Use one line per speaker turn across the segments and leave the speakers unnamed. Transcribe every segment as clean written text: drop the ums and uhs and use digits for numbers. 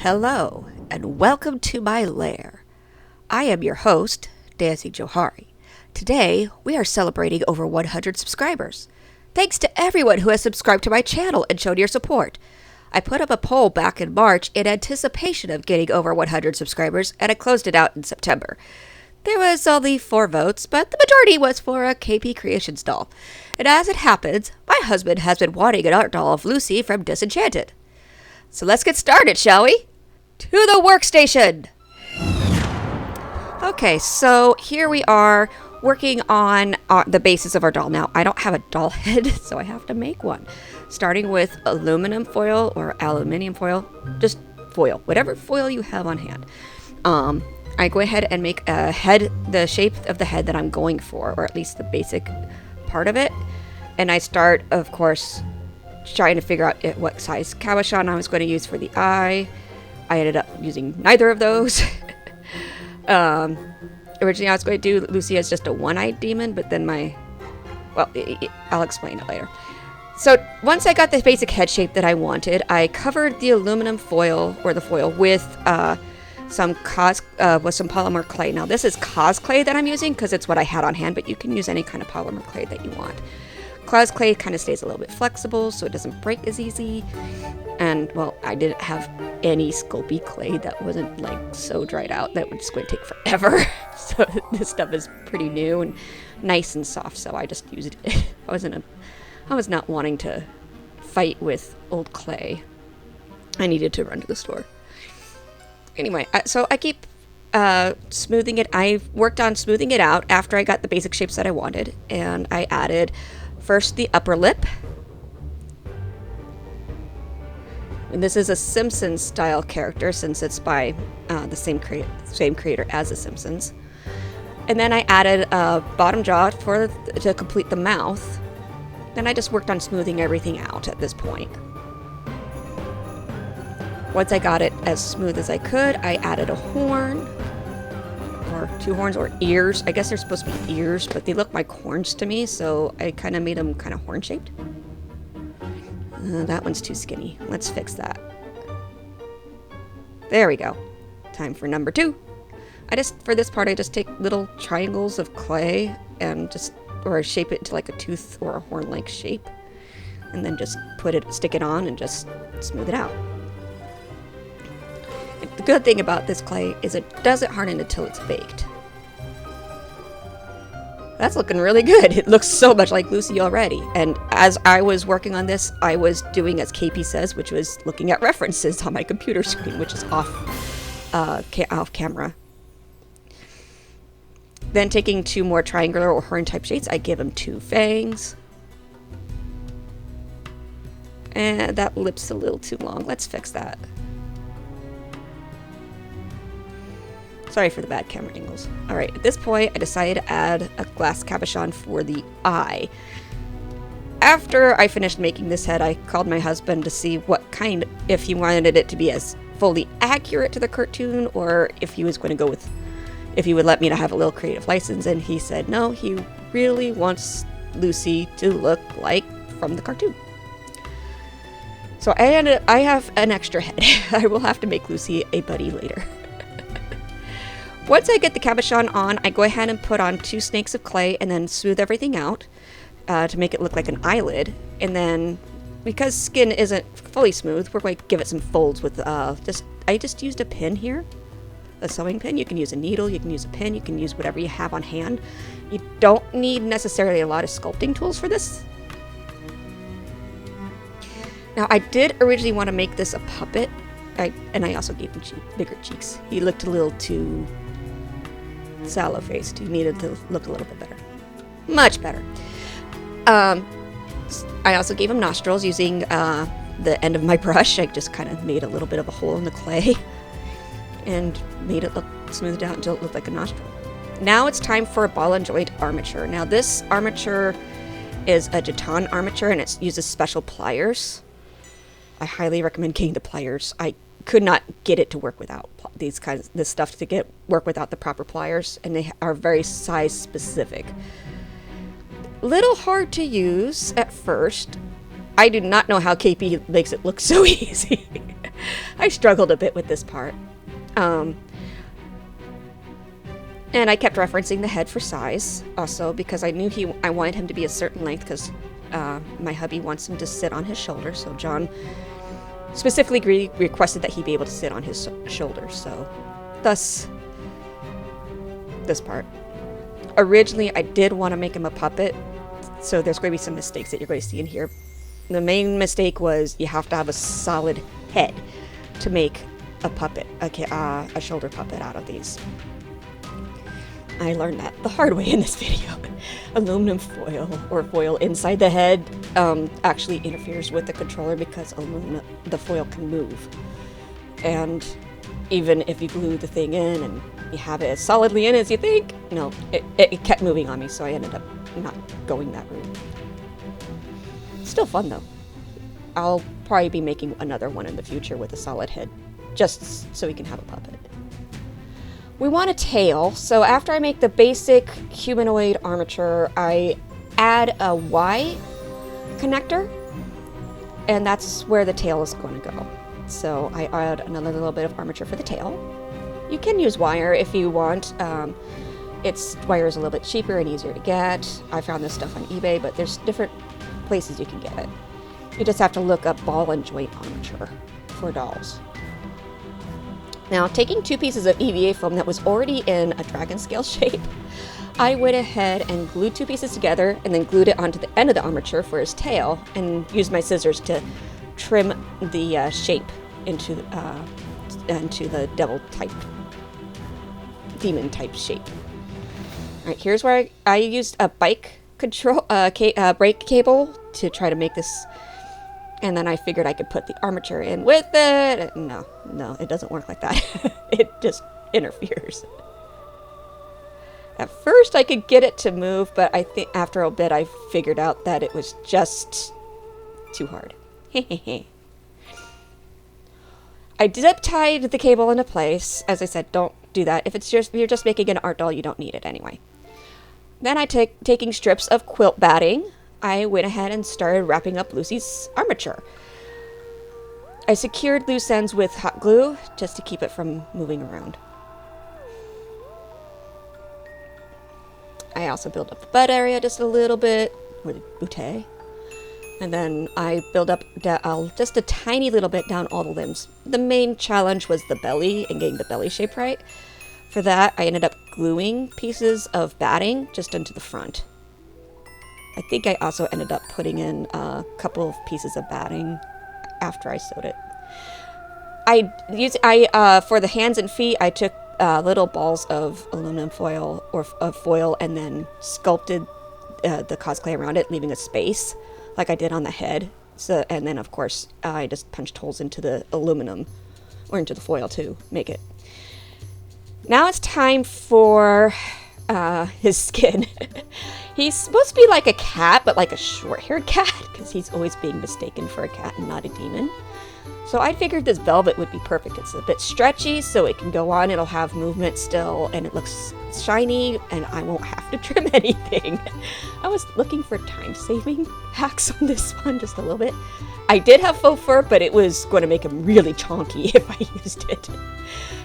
Hello, and welcome to my lair. I am your host, DancingJohari. Today, we are celebrating over 100 subscribers. Thanks to everyone who has subscribed to my channel and shown your support. I put up a poll back in March in anticipation of getting over 100 subscribers, and I closed it out in September. There was only 4 votes, but the majority was for a Kaypea Creations doll. And as it happens, my husband has been wanting an art doll of Lucy from Disenchanted. So let's get started, shall we? To the workstation! Okay, so here we are working on the basis of our doll. Now, I don't have a doll head, so I have to make one. Starting with aluminum foil or aluminium foil, just foil, whatever foil you have on hand. I go ahead and make a head, the shape of the head that I'm going for, or at least the basic part of it. And I start, of course, trying to figure out what size cabochon I was going to use for the eye. I ended up using neither of those. Originally I was going to do Lucy as just a one-eyed demon, but then I'll explain it later. So once I got the basic head shape that I wanted, I covered the aluminum foil, or the foil, with some polymer clay. Now this is Cosclay that I'm using because it's what I had on hand, but you can use any kind of polymer clay that you want. Cosclay kind of stays a little bit flexible, so it doesn't break as easy. And, well, I didn't have any Sculpey clay that wasn't, so dried out that was going to take forever. So this stuff is pretty new and nice and soft, so I just used it. I was not wanting to fight with old clay. I needed to run to the store. Anyway, so I keep smoothing it. I worked on smoothing it out after I got the basic shapes that I wanted, and I added first the upper lip. And this is a Simpsons style character since it's by the same creator as the Simpsons. And then I added a bottom jaw to complete the mouth. Then I just worked on smoothing everything out at this point. Once I got it as smooth as I could, I added a horn, or 2 horns, or ears. I guess they're supposed to be ears, but they look like horns to me, so I kind of made them kind of horn-shaped. That one's too skinny. Let's fix that. There we go. Time for number 2. For this part, I just take little triangles of clay and or shape it into like a tooth or a horn-like shape. And then just stick it on and just smooth it out. The good thing about this clay is it doesn't harden until it's baked. That's looking really good. It looks so much like Lucy already. And as I was working on this, I was doing as Kaypea says, which was looking at references on my computer screen, which is off camera. Then taking 2 more triangular or horn type shapes, I give them 2 fangs. And that lip's a little too long. Let's fix that. Sorry for the bad camera angles. Alright, at this point, I decided to add a glass cabochon for the eye. After I finished making this head, I called my husband to see if he wanted it to be as fully accurate to the cartoon, or if he was going to go with, if he would let me to have a little creative license, and he said no, he really wants Lucy to look like from the cartoon. So I have an extra head. I will have to make Lucy a buddy later. Once I get the cabochon on, I go ahead and put on 2 snakes of clay and then smooth everything out to make it look like an eyelid. And then, because skin isn't fully smooth, we're going to give it some folds with I just used a pin here, a sewing pin. You can use a needle, you can use a pin, you can use whatever you have on hand. You don't need necessarily a lot of sculpting tools for this. Now, I did originally want to make this a puppet, and I also gave him bigger cheeks. He looked a little too sallow-faced. He needed to look a little bit better. Much better. I also gave him nostrils using the end of my brush. I just kind of made a little bit of a hole in the clay and made it look smoothed out until it looked like a nostril. Now it's time for a ball and joint armature. Now this armature is a Jeton armature, and it uses special pliers. I highly recommend getting the pliers. I could not get it to work without this stuff to work without the proper pliers, and they are very size specific. Little hard to use at first. I do not know how Kaypea makes it look so easy. I struggled a bit with this part. And I kept referencing the head for size, also, because I knew I wanted him to be a certain length, because my hubby wants him to sit on his shoulder, so John specifically requested that he be able to sit on his shoulder, so thus this part. Originally, I did want to make him a puppet, so there's going to be some mistakes that you're going to see in here. The main mistake was you have to have a solid head to make a puppet, a shoulder puppet out of these. I learned that the hard way in this video. Aluminum foil or foil inside the head actually interferes with the controller because the foil can move. And even if you glue the thing in and you have it as solidly in as you think, no, it kept moving on me, so I ended up not going that route. Still fun though. I'll probably be making another one in the future with a solid head, just so we can have a puppet. We want a tail, so after I make the basic humanoid armature, I add a Y connector, and that's where the tail is going to go. So I add another little bit of armature for the tail. You can use wire if you want. Wire is a little bit cheaper and easier to get. I found this stuff on eBay, but there's different places you can get it. You just have to look up ball and joint armature for dolls. Now, taking 2 pieces of EVA foam that was already in a dragon scale shape, I went ahead and glued 2 pieces together and then glued it onto the end of the armature for his tail and used my scissors to trim the shape into the demon type shape. All right, here's where I used a bike control brake cable to try to make this. And then I figured I could put the armature in with it. No, it doesn't work like that. It just interferes. At first I could get it to move, but I think after a bit I figured out that it was just too hard. I zip tied the cable into place. As I said, don't do that. If you're just making an art doll, you don't need it anyway. Then I taking strips of quilt batting, I went ahead and started wrapping up Lucy's armature. I secured loose ends with hot glue just to keep it from moving around. I also built up the butt area just a little bit, or the bootay. And then I build up just a tiny little bit down all the limbs. The main challenge was the belly and getting the belly shape right. For that, I ended up gluing pieces of batting just into the front. I think I also ended up putting in a couple of pieces of batting after I sewed it. For the hands and feet, I took little balls of aluminum foil or of foil and then sculpted the Cosclay around it, leaving a space like I did on the head. So, and then of course I just punched holes into the aluminum or into the foil to make it. Now it's time for his skin. He's supposed to be like a cat, but like a short-haired cat, because he's always being mistaken for a cat and not a demon. So I figured this velvet would be perfect. It's a bit stretchy, so it can go on. It'll have movement still, and it looks shiny, and I won't have to trim anything. I was looking for time-saving hacks on this one just a little bit. I did have faux fur, but it was going to make him really chonky if I used it.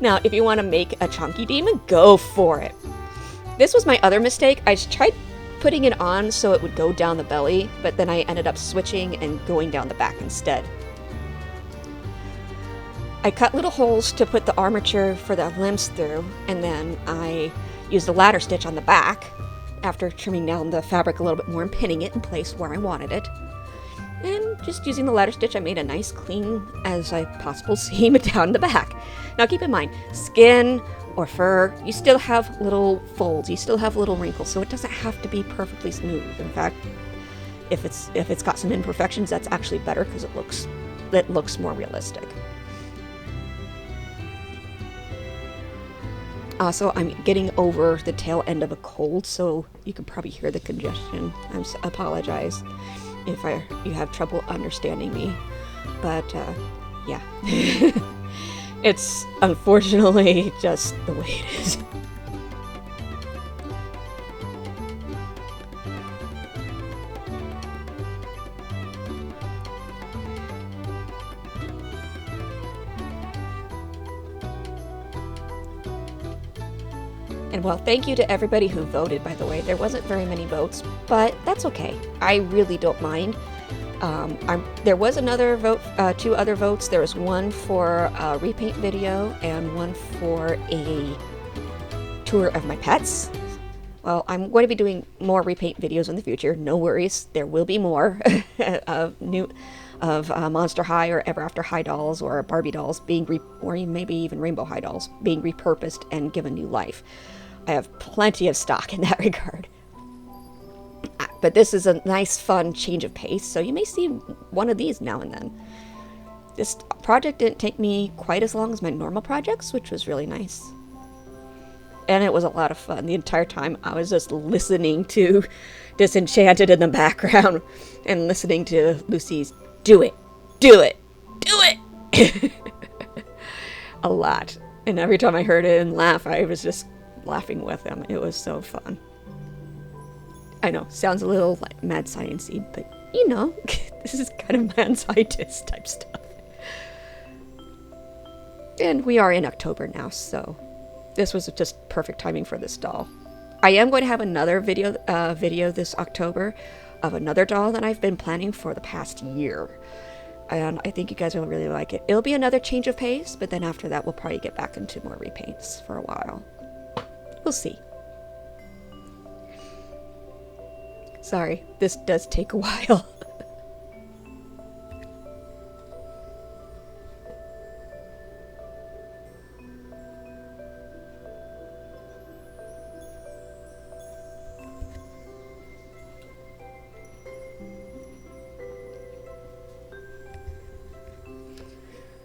Now, if you want to make a chonky demon, go for it. This was my other mistake. I tried putting it on so it would go down the belly, but then I ended up switching and going down the back instead. I cut little holes to put the armature for the limbs through, and then I used a ladder stitch on the back after trimming down the fabric a little bit more and pinning it in place where I wanted it. And just using the ladder stitch, I made a nice clean as I possible seam down the back. Now keep in mind, skin or fur, you still have little folds, you still have little wrinkles, so it doesn't have to be perfectly smooth. In fact, if it's got some imperfections, that's actually better because it looks more realistic. Also, I'm getting over the tail end of a cold, so you can probably hear the congestion. I apologize if you have trouble understanding me, but yeah. It's unfortunately just the way it is. And well, thank you to everybody who voted, by the way. There wasn't very many votes, but that's okay. I really don't mind. There was another vote, 2 other votes. There was one for a repaint video and one for a tour of my pets. Well, I'm going to be doing more repaint videos in the future. No worries, there will be more of Monster High or Ever After High dolls or Barbie dolls being, or maybe even Rainbow High dolls being repurposed and given new life. I have plenty of stock in that regard. But this is a nice, fun change of pace, so you may see one of these now and then. This project didn't take me quite as long as my normal projects, which was really nice. And it was a lot of fun. The entire time I was just listening to Disenchanted in the background and listening to Lucy's do it, do it, do it! A lot. And every time I heard it and laugh, I was just laughing with him. It was so fun. I know, sounds a little like mad science-y, but you know, this is kind of mad scientist type stuff. And we are in October now, so this was just perfect timing for this doll. I am going to have another video this October of another doll that I've been planning for the past year. And I think you guys will really like it. It'll be another change of pace, but then after that we'll probably get back into more repaints for a while. We'll see. Sorry, this does take a while.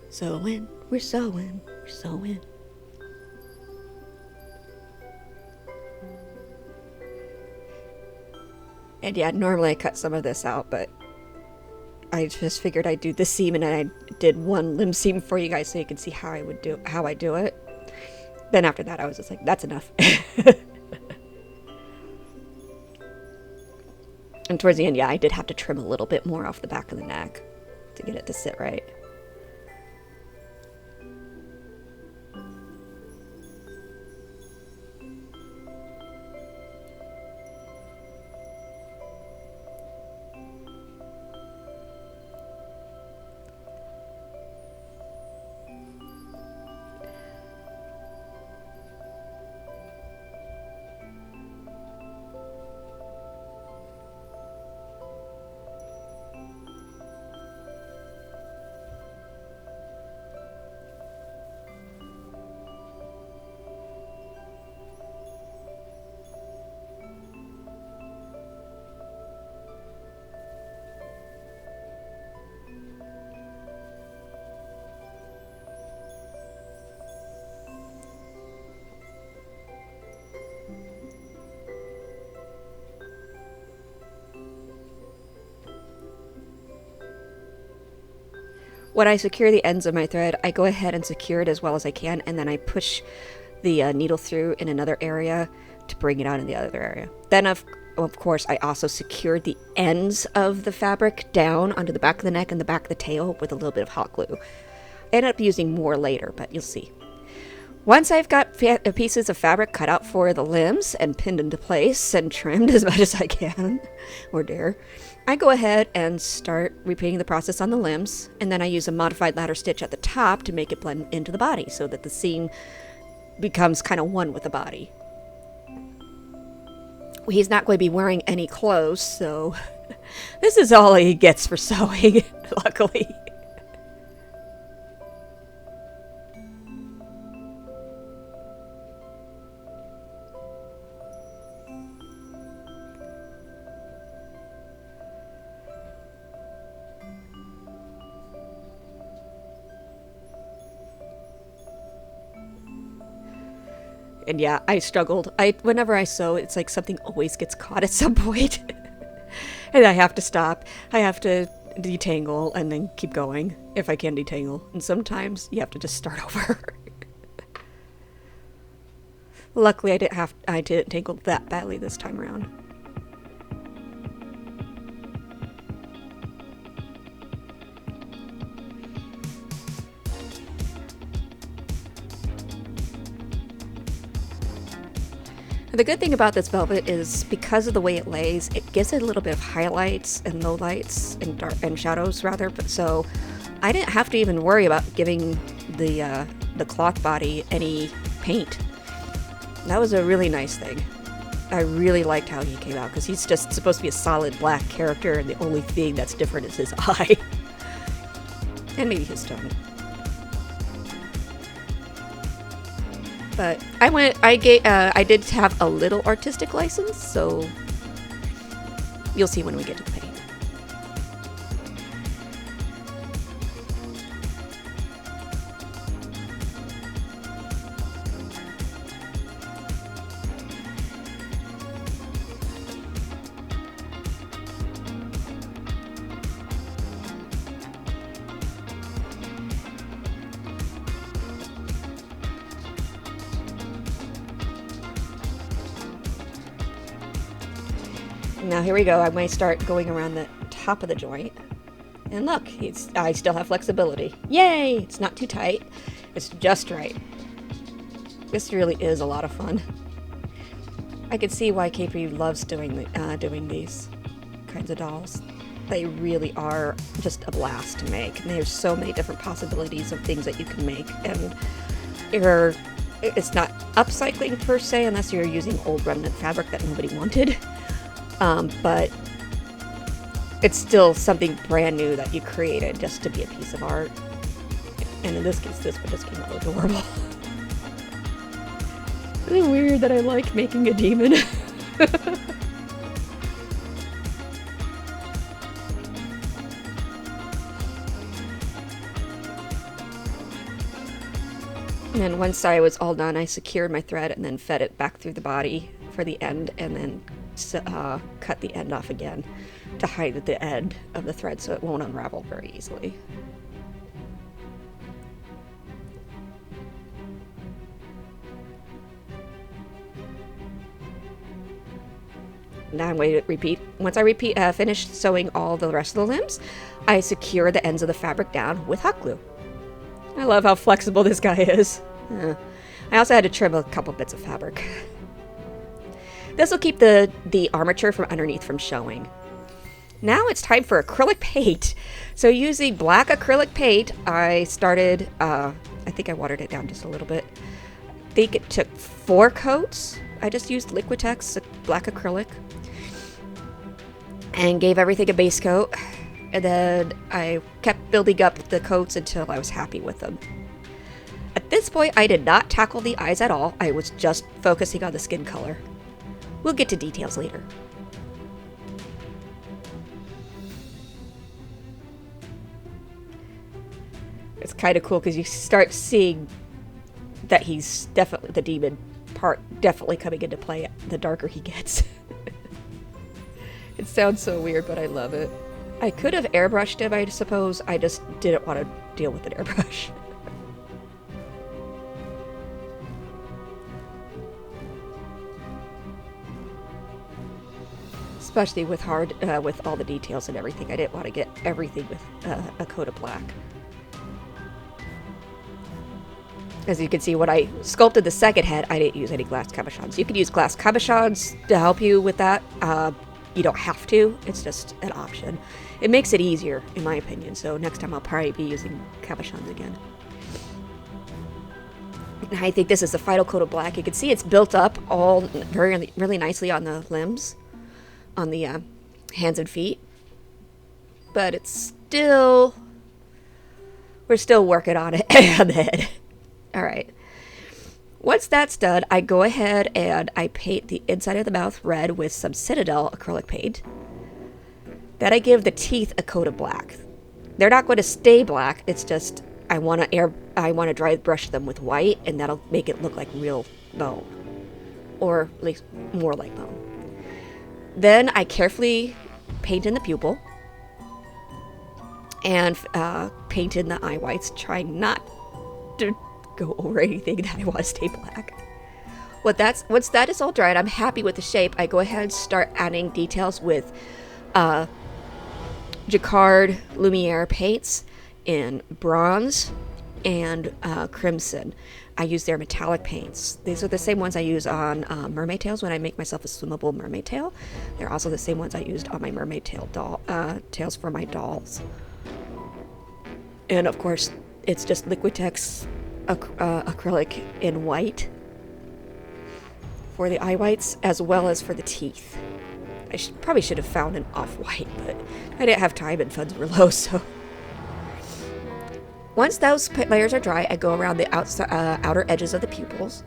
Sewing, we're sewing, we're sewing. And yeah, normally I cut some of this out, but I just figured I'd do this seam, and I did one limb seam for you guys so you can see how I do it. Then after that I was just like, that's enough. And towards the end, yeah, I did have to trim a little bit more off the back of the neck to get it to sit right. When I secure the ends of my thread, I go ahead and secure it as well as I can, and then I push the needle through in another area to bring it out in the other area. Then of course I also secured the ends of the fabric down onto the back of the neck and the back of the tail with a little bit of hot glue. I ended up using more later, but you'll see. Once I've got pieces of fabric cut out for the limbs and pinned into place and trimmed as much as I can, or dare, I go ahead and start repeating the process on the limbs, and then I use a modified ladder stitch at the top to make it blend into the body so that the seam becomes kind of one with the body. He's not going to be wearing any clothes, so this is all he gets for sewing, luckily. And yeah, I struggled. Whenever I sew, it's like something always gets caught at some point. And I have to stop. I have to detangle and then keep going if I can detangle. And sometimes you have to just start over. Luckily, I didn't tangle that badly this time around. The good thing about this velvet is because of the way it lays, it gives it a little bit of highlights and lowlights and dark and shadows rather. But so I didn't have to even worry about giving the cloth body any paint. That was a really nice thing. I really liked how he came out because he's just supposed to be a solid black character, and the only thing that's different is his eye and maybe his tongue. But I did have a little artistic license, so you'll see when we get to the paint. Now here we go. I might start going around the top of the joint. And look, I still have flexibility. Yay! It's not too tight. It's just right. This really is a lot of fun. I can see why Kaypea loves doing these kinds of dolls. They really are just a blast to make. And there's so many different possibilities of things that you can make. And it's not upcycling per se, unless you're using old remnant fabric that nobody wanted. But it's still something brand new that you created just to be a piece of art. And in this case, this one just came out adorable. It's weird that I like making a demon. And then once I was all done, I secured my thread and then fed it back through the body for the end, and then cut the end off again to hide the end of the thread so it won't unravel very easily. Now I'm going to repeat. Once I finish sewing all the rest of the limbs, I secure the ends of the fabric down with hot glue. I love how flexible this guy is. I also had to trim a couple bits of fabric. This will keep the armature from underneath from showing. Now it's time for acrylic paint. So using black acrylic paint, I started, I think I watered it down just a little bit. I think it took 4 coats. I just used Liquitex black acrylic and gave everything a base coat. And then I kept building up the coats until I was happy with them. At this point, I did not tackle the eyes at all. I was just focusing on the skin color. We'll get to details later. It's kind of cool because you start seeing that he's definitely, the demon part definitely coming into play the darker he gets. It sounds so weird, but I love it. I could have airbrushed him, I suppose. I just didn't want to deal with an airbrush. Especially with with all the details and everything. I didn't want to get everything with a coat of black. As you can see, when I sculpted the second head, I didn't use any glass cabochons. You could use glass cabochons to help you with that. You don't have to. It's just an option. It makes it easier, in my opinion. So next time I'll probably be using cabochons again. And I think this is the final coat of black. You can see it's built up all really nicely on the limbs, on the hands and feet. But it's still, we're still working on it on the head. All right. Once that's done, I go ahead and I paint the inside of the mouth red with some Citadel acrylic paint. Then I give the teeth a coat of black. They're not going to stay black. It's just I want to dry brush them with white, and that'll make it look like real bone, or at least more like bone. Then I carefully paint in the pupil and paint in the eye whites, trying not to go over anything that I want to stay black. Once that is all dried, I'm happy with the shape. I go ahead and start adding details with Jacquard Lumiere paints in bronze and crimson. I use their metallic paints. These are the same ones I use on mermaid tails when I make myself a swimmable mermaid tail. They're also the same ones I used on my mermaid tail tails for my dolls. And of course, it's just Liquitex acrylic in white for the eye whites as well as for the teeth. I probably should have found an off-white, but I didn't have time and funds were low, so. Once those layers are dry, I go around the outer edges of the pupils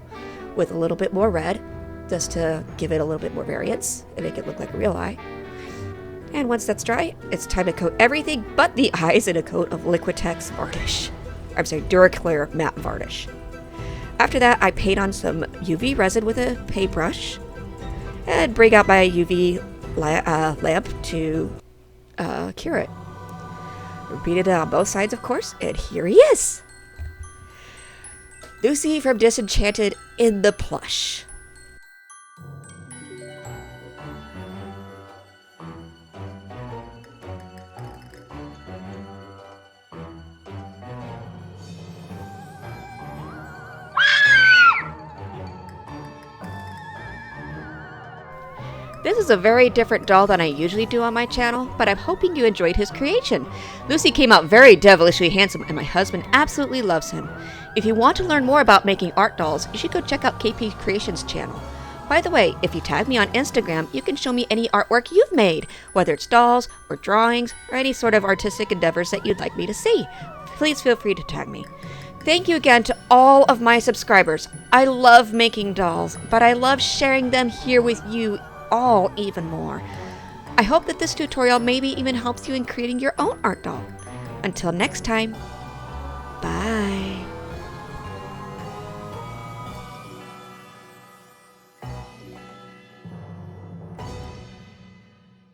with a little bit more red, just to give it a little bit more variance and make it look like a real eye. And once that's dry, it's time to coat everything but the eyes in a coat of Liquitex varnish. I'm sorry, DuraClear matte varnish. After that, I paint on some UV resin with a paintbrush and bring out my UV lamp to cure it. Repeat it on both sides, of course, and here he is! Lucy from Disenchanted in the plush. This is a very different doll than I usually do on my channel, but I'm hoping you enjoyed his creation. Lucy came out very devilishly handsome, and my husband absolutely loves him. If you want to learn more about making art dolls, you should go check out Kaypea Creations channel. By the way, if you tag me on Instagram, you can show me any artwork you've made, whether it's dolls or drawings or any sort of artistic endeavors that you'd like me to see. Please feel free to tag me. Thank you again to all of my subscribers. I love making dolls, but I love sharing them here with you all even more. I hope that this tutorial maybe even helps you in creating your own art doll. Until next time, bye.